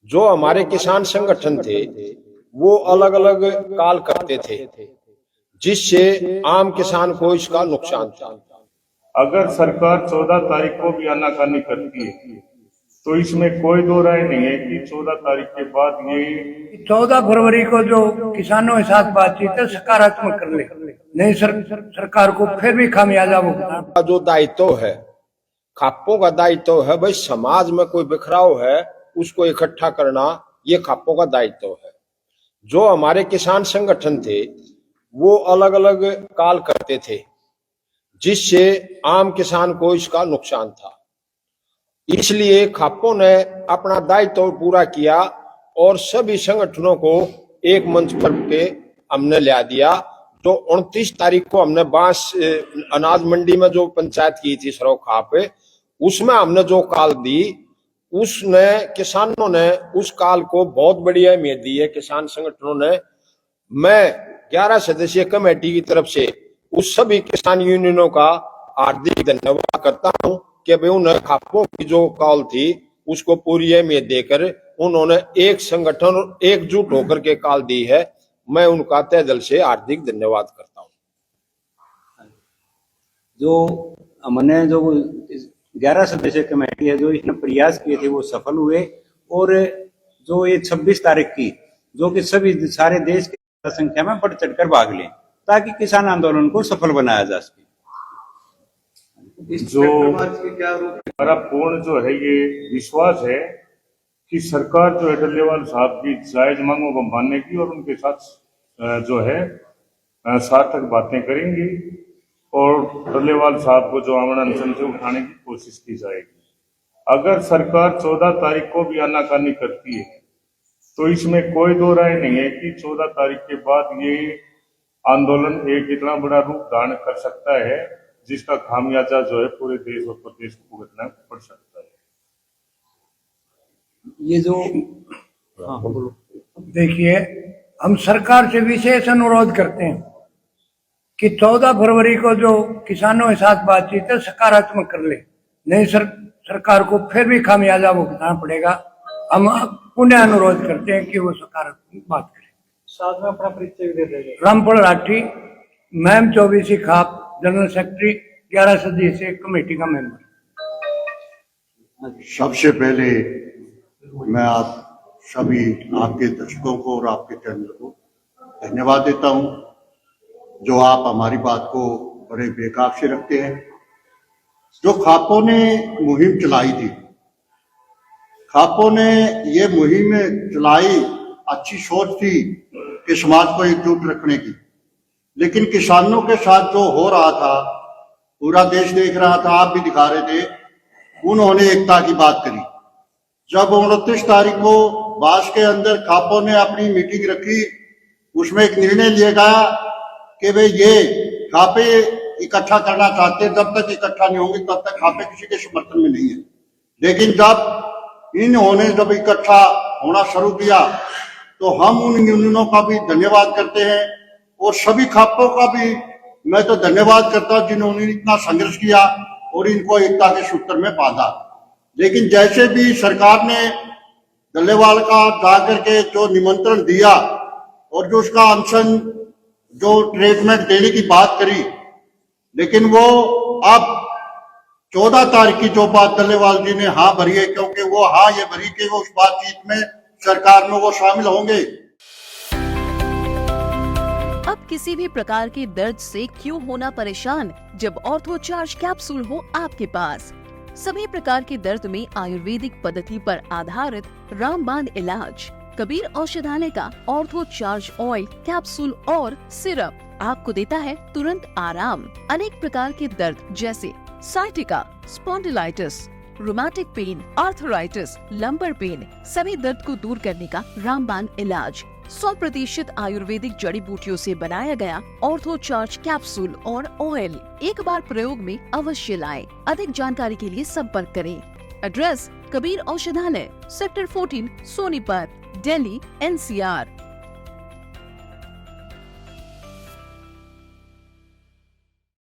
जो हमारे किसान संगठन थे वो अलग अलग काल करते थे, जिससे आम किसान को इसका नुकसान था। अगर सरकार 14 तारीख को भी आनाकानी करती है तो इसमें कोई दो राय नहीं है कि 14 तारीख के बाद ये 14 फरवरी को जो किसानों के साथ बातचीत है सकारात्मक कर ले, नहीं सरकार को फिर भी खामियाजा भुगतना। जो दायित्व है, खापों का दायित्व है भाई, समाज में कोई बिखराव है उसको इकट्ठा करना, ये खापों का दायित्व है। जो हमारे किसान संगठन थे वो अलग अलग काल करते थे, जिससे आम किसान को इसका नुकसान था। इसलिए खापों ने अपना दायित्व पूरा किया और सभी संगठनों को एक मंच पर के हमने ला दिया। तो 29 तारीख को हमने बांस अनाज मंडी में जो पंचायत की थी सरो खाप, उसमें हमने जो काल दी, उसने किसानों ने उस काल को बहुत बड़ी अहमियत दी है। किसान संगठनों ने, मैं 11 सदस्यीय कमेटी की तरफ से उस सभी किसान यूनियनों का हार्दिक धन्यवाद करता हूं कि भाई उन्हें खापों की जो कॉल थी उसको पूरी अहमियत देकर उन्होंने एक संगठन एकजुट होकर के कॉल दी है। मैं उनका तहे दिल से हार्दिक धन्यवाद करता हूं। जो हमने जो 11 सदस्यीय कमेटी है जो इसने प्रयास किए थे वो सफल हुए, और जो ये 26 तारीख की जो कि सभी सारे देश की संख्या में बढ़ चढ़कर भाग लें ताकि किसान आंदोलन को सफल बनाया जा सके। जो हमारा पूर्ण जो है ये विश्वास है कि सरकार जो है डल्लेवाल साहब की जायज मांगों को मानने की और उनके साथ जो है सार्थक बातें करेंगी और डल्लेवाल साहब को जो आमरण अनशन से उठाने की कोशिश की जाएगी। अगर सरकार 14 तारीख को भी आनाकानी करती है तो इसमें कोई दो राय नहीं है कि 14 तारीख के बाद ये आंदोलन एक इतना बड़ा रूप धारण कर सकता है जिसका खामियाजा जो है पूरे देश और प्रदेश को भुगतना पड़ सकता है। ये जो देखिए, हम सरकार से विशेष अनुरोध करते हैं कि 14 फरवरी को जो किसानों के साथ बातचीत है सकारात्मक कर ले, नहीं सरकार को फिर भी खामियाजा भुगतना पड़ेगा। हम पुनः अनुरोध करते हैं कि वो सकारात्मक बात करें। साथ में अपना परिचय दे देंगे। रामपुर राठी, मैम 24 खाप, जनरल सेक्रेटरी, 11 सदस्यीय कमेटी का मेंबर। सबसे पहले मैं आप सभी आपके दर्शकों को और आपके चैनल को धन्यवाद देता हूं जो आप हमारी बात को बड़े बेकाब से रखते हैं। जो खापों ने मुहिम चलाई थी, खापों ने ये मुहिम चलाई, अच्छी सोच थी कि समाज को एकजुट रखने की, लेकिन किसानों के साथ जो हो रहा था पूरा देश देख रहा था, आप भी दिखा रहे थे। उन्होंने एकता की बात करी। जब 29 तारीख को बास के अंदर खापों ने अपनी मीटिंग रखी, उसमें एक निर्णय लिया गया कि भाई ये खापे इकट्ठा करना चाहते हैं, जब तक इकट्ठा नहीं होंगे तब तक खापे किसी के समर्थन में नहीं है। लेकिन जब इन्होंने जब इकट्ठा होना शुरू किया तो हम उन यूनियनों का भी धन्यवाद करते हैं और सभी खापों का भी मैं तो धन्यवाद करता हूं जिन्होंने इतना संघर्ष किया और इनको एकता के सूत्र में बांधा। लेकिन जैसे भी सरकार ने डल्लेवाल का जाकर के जो निमंत्रण दिया और जो उसका अनशन जो ट्रीटमेंट देने की बात करी, लेकिन वो अब 14 तारीख की जो बात डल्लेवाल जी ने हाँ भरी है, क्योंकि वो हाँ ये भरी कि वो उस बातचीत में सरकार में वो शामिल होंगे। अब किसी भी प्रकार के दर्द से क्यों होना परेशान, जब ऑर्थो चार्ज कैप्सूल हो आपके पास। सभी प्रकार के दर्द में आयुर्वेदिक पद्धति पर आधारित रामबाण इलाज। कबीर औषधालय का ऑर्थो चार्ज ऑयल, कैप्सूल और सिरप आपको देता है तुरंत आराम। अनेक प्रकार के दर्द जैसे sciatica, spondylitis, rheumatic pain, arthritis, lumbar pain, सभी दर्द को दूर करने का रामबाण इलाज 100% आयुर्वेदिक जड़ी बूटियों से बनाया गया ऑर्थो चार्ज कैप्सूल और ऑयल एक बार प्रयोग में अवश्य लाएं। अधिक जानकारी के लिए संपर्क करें। एड्रेस: कबीर औषधालय, सेक्टर 14, सोनीपत, दिल्ली, NCR।